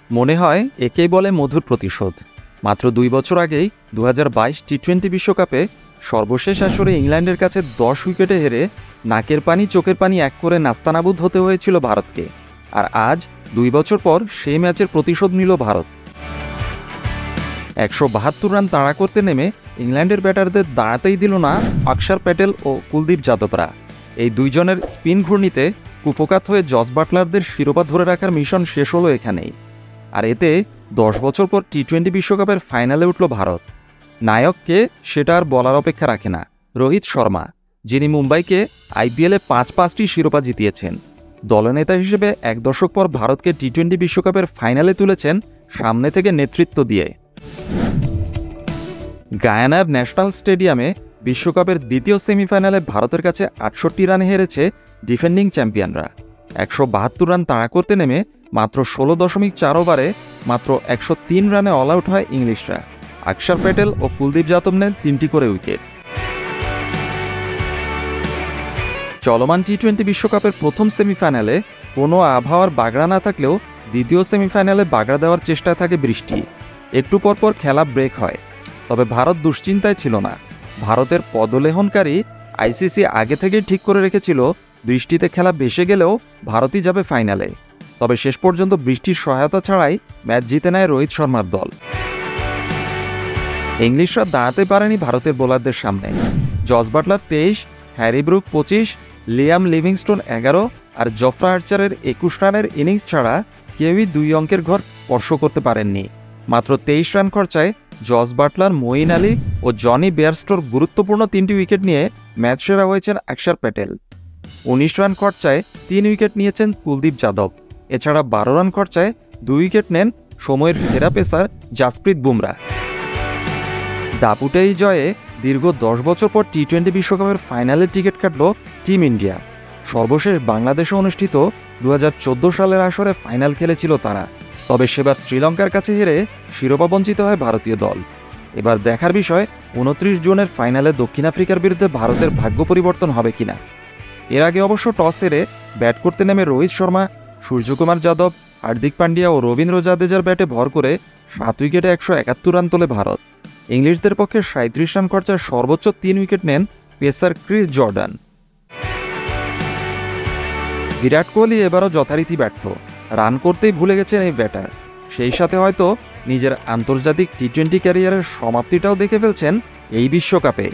মনে হয় একেই বলে মধুর প্রতিশোধ। মাত্র ২ বছর আগেই ২০২২ টি-20 বিশ্বকাপে সর্বশেষ আসরে ইংল্যান্ডের কাছে ১০ উইকেটে হেরে নাকের পানি চোখের পানি এক করে নাস্তানাবুদ হতে হয়েছিল ভারতকে। আর আজ ২ বছর পর সেই ম্যাচের প্রতিশোধ নিল ভারত। ১৭২ রান তাড়া করতে নেমে ইংল্যান্ডের ব্যাটারদের দাঁড়াতেই দিল না অক্ষর প্যাটেল ও কুলদীপ যাদবরা। এই দুইজনের স্পিন ঘূর্ণিতে কুপোকাত হয়ে জস বাটলারদের শিরোপা ধরে রাখার মিশন শেষ হলো এখানেই। আর এতে ১০ বছর পর টি-20 বিশ্বকাপের ফাইনালে উঠল ভারত। নায়ককে সেটা আর বলার অপেক্ষা রাখে না, রোহিত শর্মা, যিনি মুম্বাইকে আইপিএলে ৫টি শিরোপা জিতিয়েছেন। দলনেতা হিসেবে ১ দশক পর ভারতকে টি-20 বিশ্বকাপের ফাইনালে তুলেছেন সামনে থেকে নেতৃত্ব দিয়ে। গায়ানার ন্যাশনাল স্টেডিয়ামে বিশ্বকাপের দ্বিতীয় সেমিফাইনালে ভারতের কাছে ৬৮ রানে হেরেছে ডিফেন্ডিং চ্যাম্পিয়নরা। ১৭২ রান তাড়া করতে নেমে মাত্র ১৬.৪ ওভারে মাত্র ১০৩ রানে অল আউট হয় ইংলিশরা। অক্ষর প্যাটেল ও কুলদীপ যাদব নেন ৩টি করে উইকেট। চলমান টি-20 বিশ্বকাপের প্রথম সেমিফাইনালে কোনো আবহাওয়ার বাগড়া না থাকলেও দ্বিতীয় সেমিফাইনালে বাগড়া দেওয়ার চেষ্টায় থাকে বৃষ্টি। একটু পরপর খেলা ব্রেক হয়। তবে ভারত দুশ্চিন্তায় ছিল না। ভারতের পদলেহনকারী আইসিসি আগে থেকেই ঠিক করে রেখেছিল বৃষ্টিতে খেলা ভেসে গেলেও ভারতই যাবে ফাইনালে। তবে শেষ পর্যন্ত বৃষ্টির সহায়তা ছাড়াই ম্যাচ জিতে নেয় রোহিত শর্মার দল। ইংলিশরা দাঁড়াতে পারেনি ভারতের বোলারদের সামনে। Jos Buttler ২৩, Harry Brook ২৫, Liam Livingstone ১১ আর জফরা আর্চারের ২১ রানের ইনিংস ছাড়া কেউই ২ অঙ্কের ঘর স্পর্শ করতে পারেননি। মাত্র ২৩ রান খরচায় জস বাটলার, মঈন আলী ও জনি বেয়ারস্টোর গুরুত্বপূর্ণ ৩টি উইকেট নিয়ে ম্যাচ সেরা হয়েছেন অক্ষর প্যাটেল। ১৯ রান খরচায় ৩ উইকেট নিয়েছেন কুলদীপ যাদব। এছাড়া ১২ রান খরচায় ২ উইকেট নেন সময়ের সেরা পেসার জাসপ্রীত বুমরা। দাপুটে এই জয়ে দীর্ঘ ১০ বছর পর টি-20 বিশ্বকাপের ফাইনালের টিকিট কাটল টিম ইন্ডিয়া। সর্বশেষ বাংলাদেশে অনুষ্ঠিত ২০১৪ সালের আসরে ফাইনাল খেলেছিল তারা। তবে সেবার শ্রীলঙ্কার কাছে হেরে শিরোপা বঞ্চিত হয় ভারতীয় দল। এবার দেখার বিষয় ২৯ জুনের ফাইনালে দক্ষিণ আফ্রিকার বিরুদ্ধে ভারতের ভাগ্য পরিবর্তন হবে কিনা। এর আগে অবশ্য টস হেরে ব্যাট করতে নেমে রোহিত শর্মা, সূর্যকুমার যাদব, হার্দিক পান্ডিয়া ও রবীন্দ্র জাদেজার ব্যাটে ভর করে ৭ উইকেটে ১৭১ রান তোলে ভারত। ইংলিশদের পক্ষে ৩৭ রান খরচায় সর্বোচ্চ ৩ উইকেট নেন pacer Chris Jordan. Virat Kohli এবারও যথারীতি ব্যর্থ। রান করতেই ভুলে গেছেন এই ব্যাটার। সেই সাথে হয়তো নিজের আন্তর্জাতিক টি-20 ক্যারিয়ারের সমাপ্তিটাও দেখে ফেলছেন এই বিশ্বকাপে।